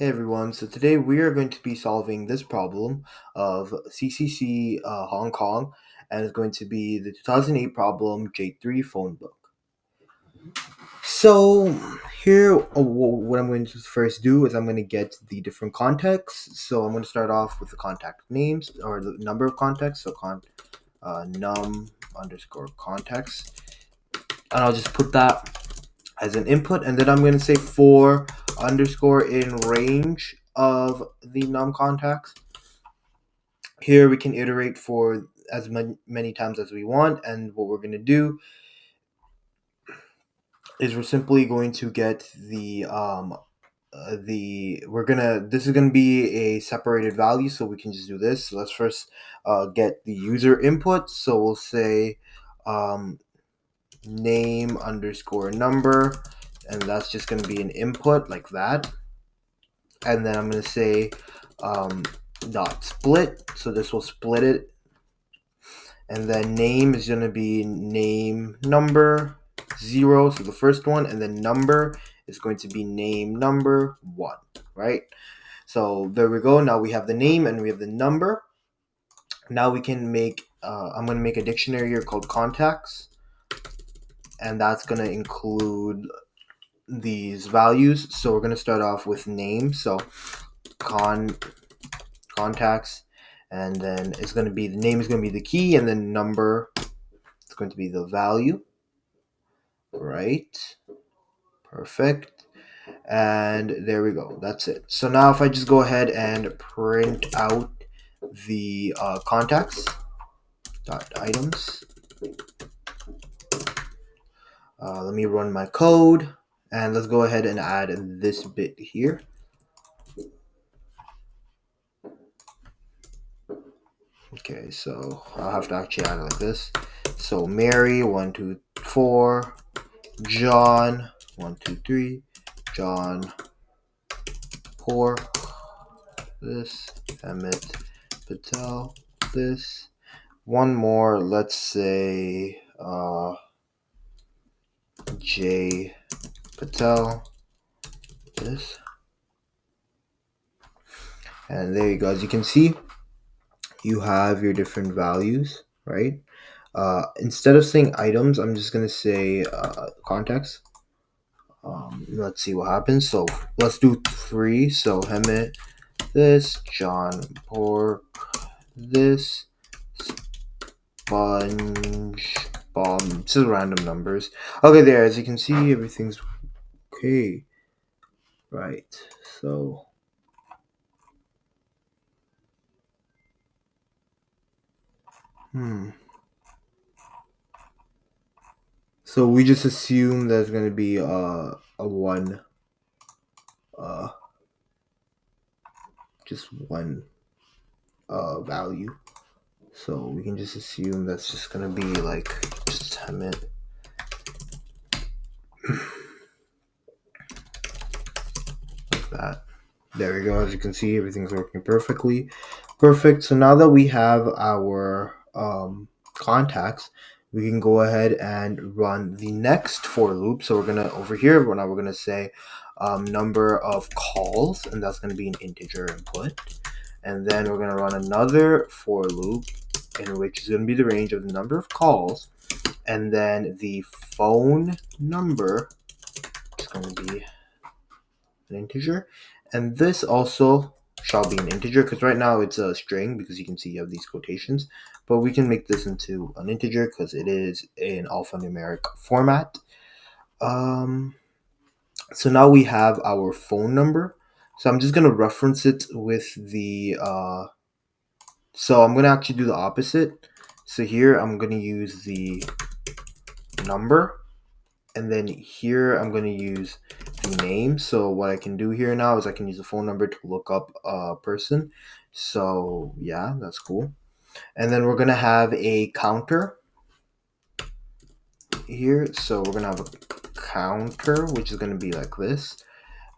Hey everyone, so today we are going to be solving this problem of CCC Hong Kong, and it's going to be the 2008 problem J3 phone book. So here, what I'm going to first do is I'm going to get the different contexts. So I'm going to start off with the contact names, or the number of contacts, so num underscore contacts, and I'll just put that as an input, and then I'm going to say for underscore in range of the num contacts. Here we can iterate for as many times as we want, and what we're going to do is we're simply going to get this is gonna be a separated value, so we can just do this. So let's first get the user input. So we'll say name underscore number, and that's just gonna be an input like that. And then I'm gonna say dot split, so this will split it. And then name is gonna be name number 0, so the first one, and then number is going to be name number 1, right? So there we go. Now we have the name and we have the number. Now we can make, I'm going to make a dictionary here called contacts, and that's going to include these values. So we're going to start off with name, so contacts, and then it's going to be, the name is going to be the key, and then number is going to be the value, right? Perfect. And there we go. That's it. So now if I just go ahead and print out the contacts dot items, let me run my code, and let's go ahead and add this bit here. Okay, so I'll have to actually add it like this. So Mary 1 2 4, John 1 2 3, John Poor, this Emmett Patel, this. One more, let's say J Patel, this. And there you go. As you can see, you have your different values, right? Instead of saying items, I'm just going to say contacts. Let's see what happens. So let's do 3. So Hemet, this, John Pork, this, Sponge Bomb. This is random numbers. Okay, there. As you can see, everything's okay. Right. So so we just assume there's going to be a 1, just one value. So we can just assume that's just going to be like just a minute. Like that. There we go. As you can see, everything's working perfectly. Perfect. So now that we have our contacts, we can go ahead and run the next for loop. So we're gonna, over here, now we're gonna say number of calls, and that's gonna be an integer input. And then we're gonna run another for loop, in which is gonna be the range of the number of calls, and then the phone number is gonna be an integer, and this also shall be an integer, because right now it's a string, because you can see you have these quotations, but we can make this into an integer because it is in alphanumeric format. So now we have our phone number, so I'm just going to reference it with the so I'm going to actually do the opposite. So here I'm going to use the number, and then here I'm going to use the name. So what I can do here now is I can use a phone number to look up a person. So yeah, that's cool. And then we're going to have a counter here. So we're going to have a counter, which is going to be like this.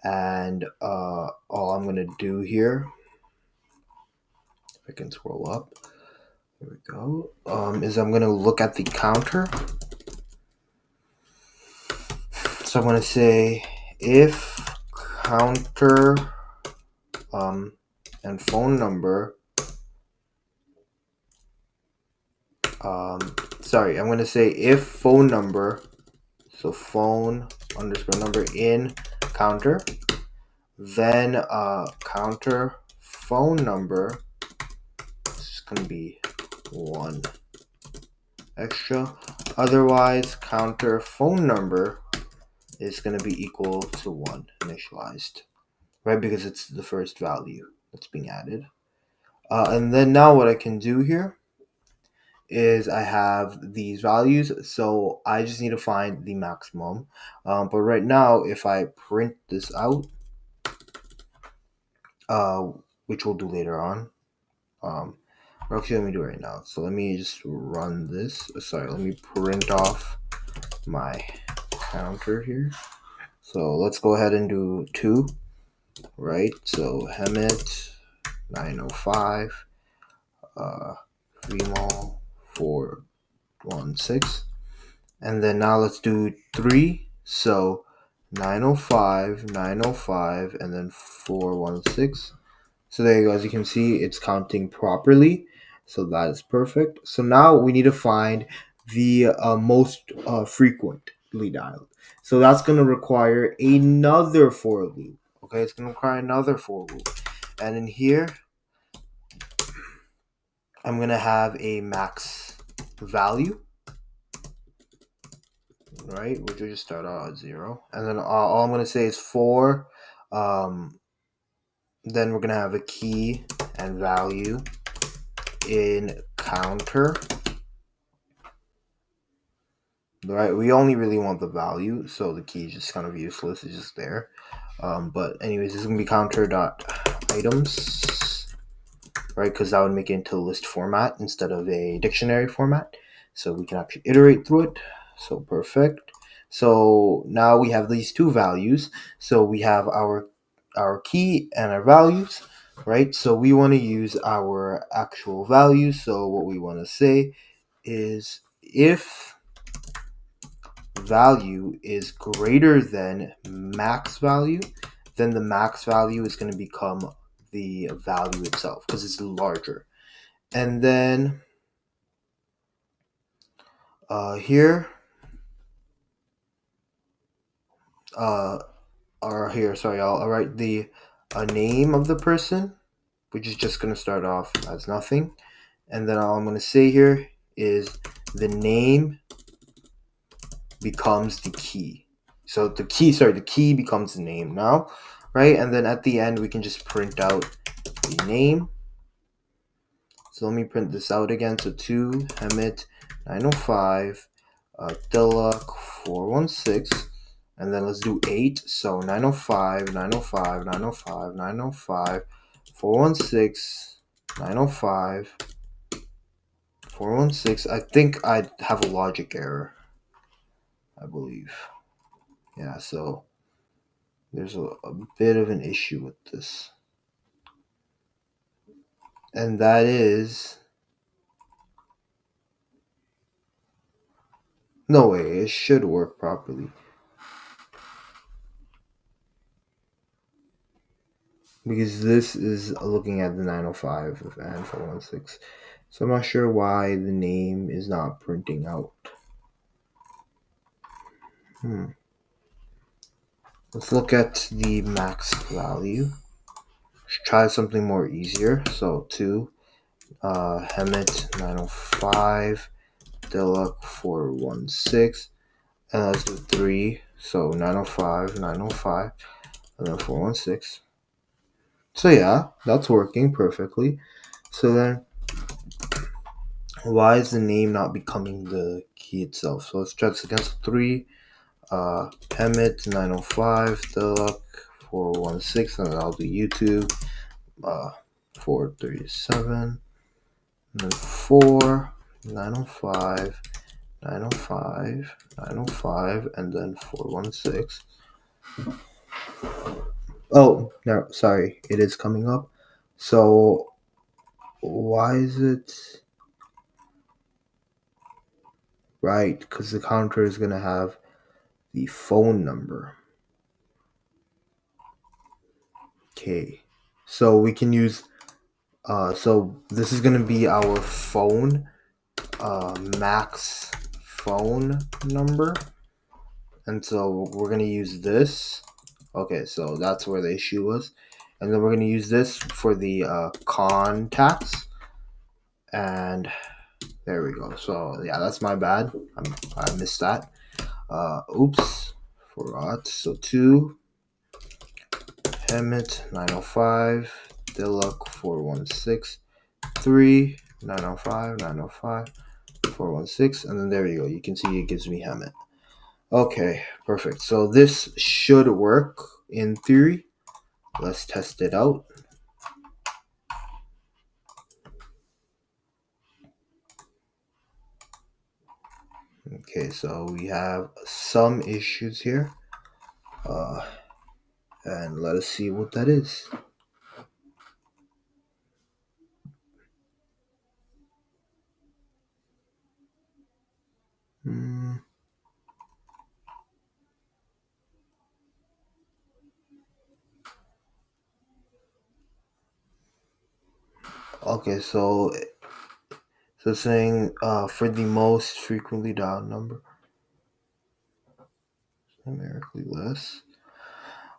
And all I'm going to do here, if I can scroll up, there we go, is I'm going to look at the counter. So I'm going to say if counter and phone number. Sorry, I'm gonna say if phone number, so phone underscore number in counter, then counter phone number is gonna be 1 extra. Otherwise, counter phone number is gonna be equal to 1 initialized, right? Because it's the first value that's being added. And then now what I can do here is I have these values, so I just need to find the maximum. But right now, if I print this out, which we'll do later on, or actually let me do it right now. So let me just run this. Sorry, let me print off my counter here. So let's go ahead and do 2, right? So Hemet 905, Fremol 416. And then now let's do 3. So 905, 905, and then 416. So there you go. As you can see, it's counting properly. So that is perfect. So now we need to find the most frequently dialed. So that's going to require another for loop. Okay, it's going to require another for loop. And in here, I'm going to have a max value, right? Which will just start out at 0. And then all I'm going to say is 4. Then we're going to have a key and value in counter. Right, we only really want the value, so the key is just kind of useless. It's just there. But anyways, this is going to be counter dot items, right? Because that would make it into a list format instead of a dictionary format. So we can actually iterate through it. So perfect. So now we have these two values. So we have our key and our values, right? So we want to use our actual values. So what we want to say is if value is greater than max value, then the max value is going to become the value itself because it's larger. And then here, or here, sorry, I'll write the name of the person, which is just going to start off as nothing. And then all I'm going to say here is the name becomes the key. So the key becomes the name now, right? And then at the end, we can just print out the name. So let me print this out again. So 2 Hemet 905, Diluk 416, and then let's do 8. So 905, 905, 905, 905, 416, 905, 416. I think I have a logic error, I believe. Yeah, so there's a bit of an issue with this. And that is, no way, it should work properly. Because this is looking at the 905 and 416. So I'm not sure why the name is not printing out. Let's look at the max value. Let's try something more easier. So 2, Hemet 905, Diluk 416, and let's do 3. So 905, 905, and then 416. So yeah, that's working perfectly. So then, why is the name not becoming the key itself? So let's try this again. So 3, Hemet 905, Diluk 416, and then I'll do YouTube 437, and then 4, 905, 905, 905, and then 416. Oh, no, sorry, it is coming up. So why is it? Right, because the counter is going to have the phone number. Okay, So we can use so this is gonna be our phone max phone number, and so we're gonna use this. Okay, so that's where the issue was, and then we're gonna use this for the contacts, and there we go. So yeah, that's my bad. I missed that. Oops, forgot. So 2, Hemet 905, Dilluck 416, 3, 905, 905, 416, and then there you go. You can see it gives me Hemet. Okay, perfect. So this should work in theory. Let's test it out. Okay, so we have some issues here. And let us see what that is. Okay, so saying for the most frequently dialed number, numerically less.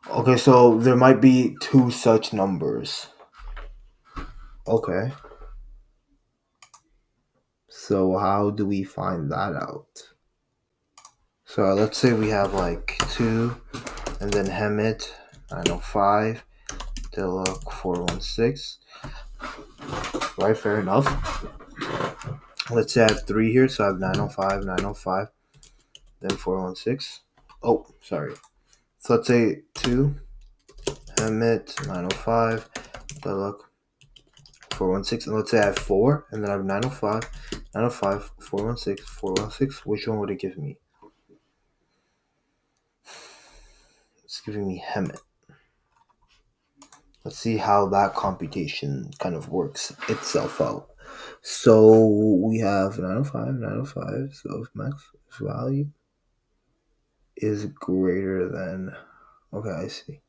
Okay, so there might be 2 such numbers. Okay. So how do we find that out? So let's say we have like 2, and then Hemet 905, Dilluck 416. Right, fair enough. Let's say I have 3 here, so I have 905, 905, then 416. Oh, sorry. So let's say 2, Hemet 905, Dilluck 416, and let's say I have 4, and then I have 905, 905, 416, 416. Which one would it give me? It's giving me Hemet. Let's see how that computation kind of works itself out. So we have 905, 905. So if max value is greater than, okay, I see.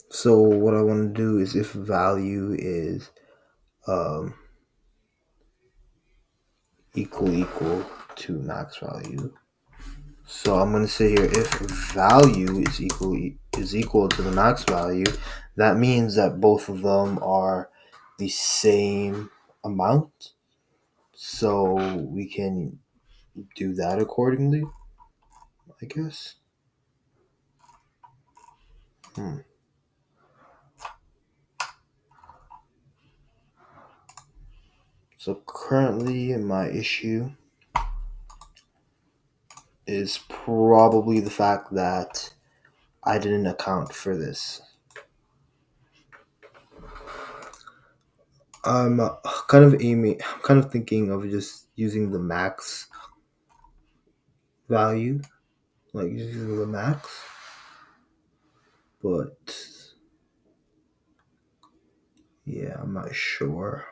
So what I want to do is if value is equal to max value. So I'm going to say here if value is equal to the max value, that means that both of them are the same amount. So we can do that accordingly, I guess. So currently my issue is probably the fact that I didn't account for this. I'm kind of thinking of just using the max value, like using the max, but yeah, I'm not sure.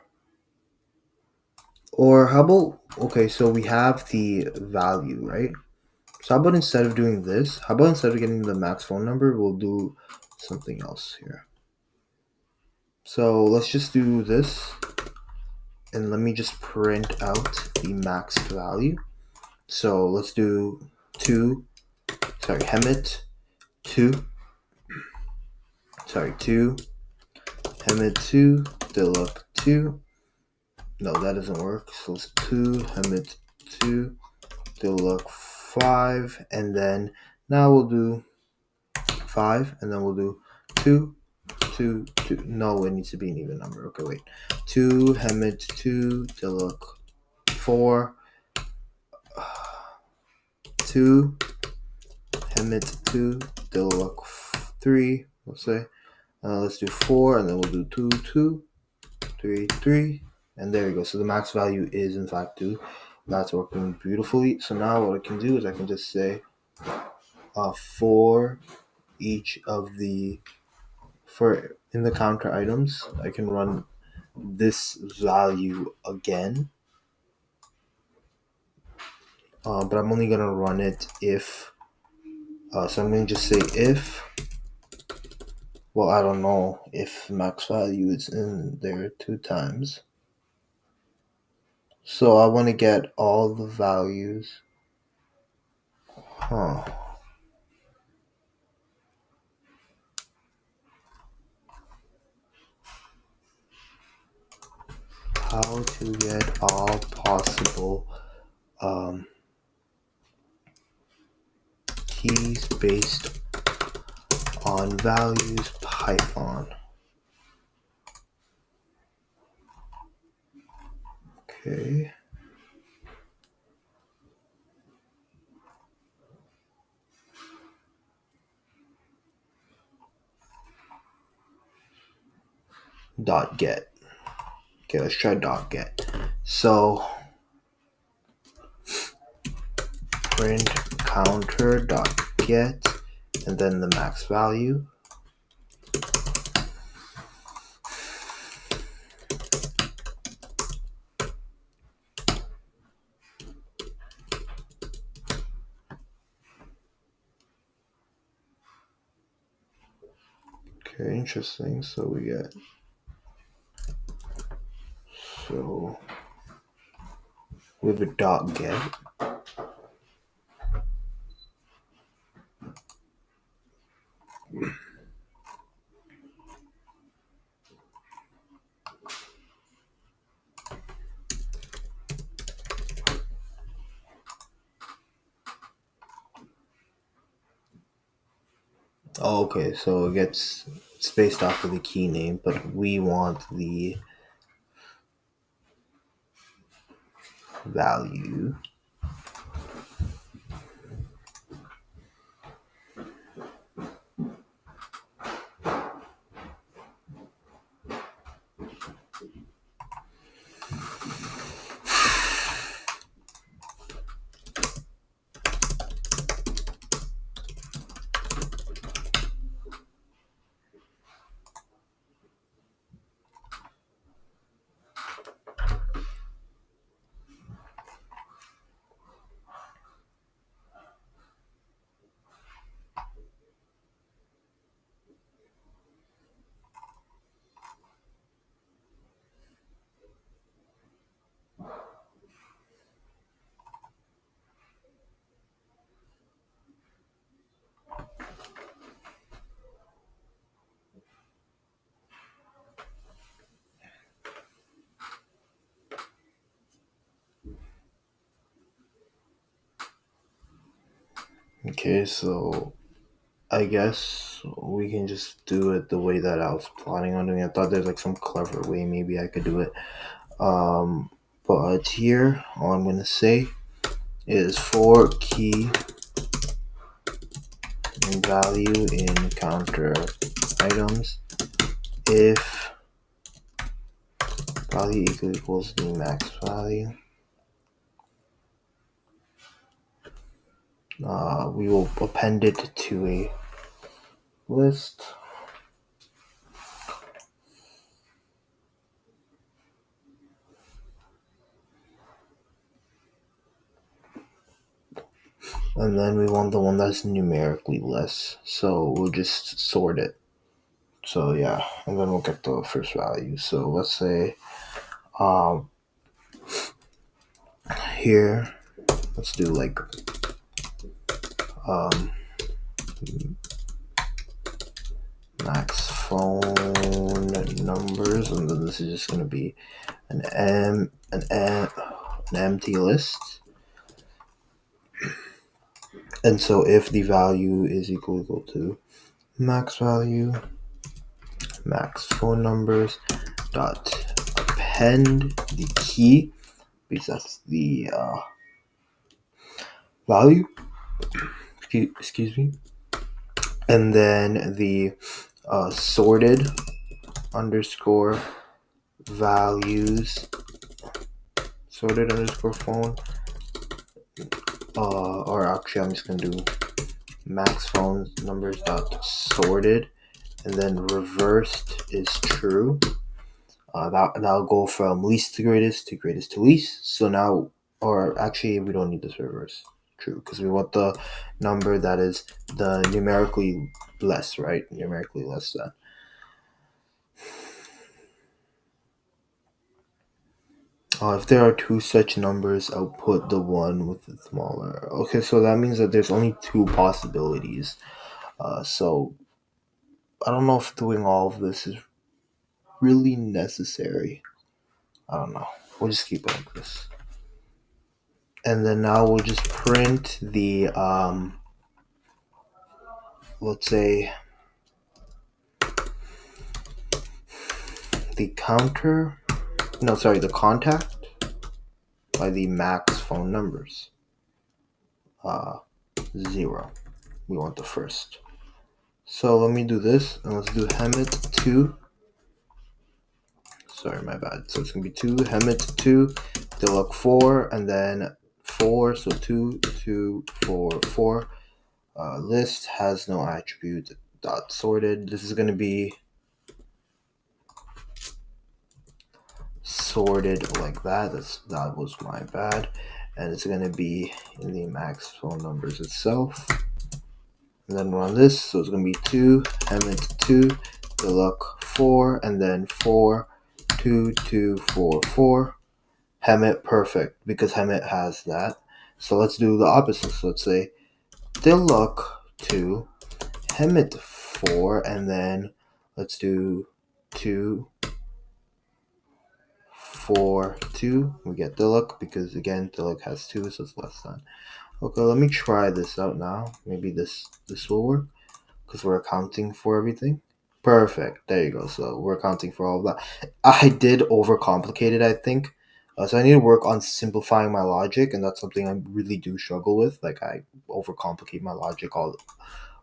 Or how about, okay, so we have the value, right? So how about instead of doing this, how about instead of getting the max phone number, we'll do something else here. So let's just do this, and let me just print out the max value. So let's do 2, Hemet 2, 2, Hemet 2, Dilluck 2. No, that doesn't work. So it's 2, Hemet 2, Dilluck 5, and then now we'll do 5, and then we'll do 2, 2, 2. No, it needs to be an even number. Okay, wait. 2, Hemet 2, Dilluck 4, 2, Hemet 2, Dilluck 3, let's say. Let's do 4, and then we'll do 2, 2, 3, 3, and there you go. So the max value is in fact 2. That's working beautifully. So now what I can do is I can just say for each of the, for in the counter items, I can run this value again. But I'm only going to run it if So I'm going to just say if, well, I don't know if max value is in there 2 times. So I want to get all the values. How to get all possible keys based on values Python. Okay. Dot get. Okay, let's try dot get. So print counter dot get and then the max value. Okay, interesting. So we get with a dot get. Oh, okay, so it gets spaced off of the key name, but we want the value. Okay, so I guess we can just do it the way that I was planning on doing. I thought there's like some clever way maybe I could do it. But here, all I'm gonna say is for key and value in counter items if value equals the max value. We will append it to a list. And then we want the one that's numerically less. So we'll just sort it. So yeah, and then we'll get the first value. So let's say here, let's do like max phone numbers, and then this is just gonna be an empty list. And so if the value is equal to max value, max phone numbers dot append the key, because that's the value. Excuse me. And then the sorted underscore values, sorted underscore phone, or actually I'm just gonna do max phone numbers dot sorted, and then reversed is true. That'll go from least to greatest to least. So now, or actually we don't need this reverse. true, because we want the number that is the numerically less, right? Numerically less than. If there are two such numbers, I'll put the one with the smaller. Okay, so that means that there's only two possibilities. So I don't know if doing all of this is really necessary. I don't know. We'll just keep it like this. And then now we'll just print the, let's say, the counter. No, sorry, the contact by the max phone numbers. 0. We want the first. So let me do this, and let's do Hemet 2. Sorry, my bad. So it's going to be 2, Hemet 2, Diluk 4, and then 4, so 2, 2, 4, 4. List has no attribute, dot sorted. This is going to be sorted like that. That was my bad. And it's going to be in the max phone numbers itself. And then run this, so it's going to be 2, Hemet 2, Diluk 4, and then 4, 2, 2, 4, 4. Hemet, perfect, because Hemet has that. So let's do the opposite. So let's say Diluk 2, Hemet 4, and then let's do 2, 4, 2. We get Diluk because, again, Diluk has 2, so it's less than. Okay, let me try this out now. Maybe this will work because we're accounting for everything. Perfect. There you go. So we're accounting for all of that. I did overcomplicate it, I think. So I need to work on simplifying my logic, and that's something I really do struggle with. Like, I overcomplicate my logic all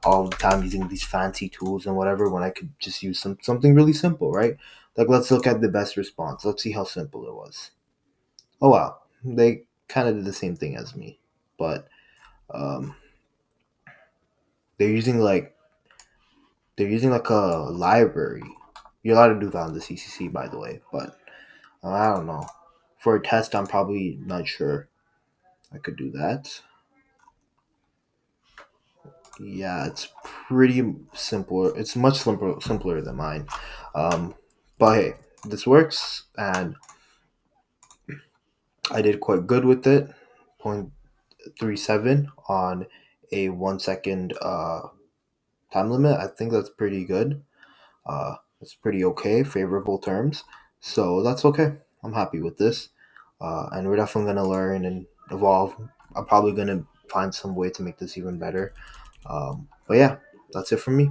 the time using these fancy tools and whatever when I could just use something really simple, right? Like, let's look at the best response. Let's see how simple it was. Oh wow, they kind of did the same thing as me, but um, they're using like a library. You're allowed to do that on the CCC, by the way, but I don't know. For a test, I'm probably not sure I could do that. Yeah, it's pretty simple. It's much simpler than mine. Um, but hey, this works, and I did quite good with it. 0.37 on a 1 second time limit. I think that's pretty good. It's pretty okay, favorable terms. So that's okay. I'm happy with this. And we're definitely going to learn and evolve. I'm probably going to find some way to make this even better. But yeah, that's it from me.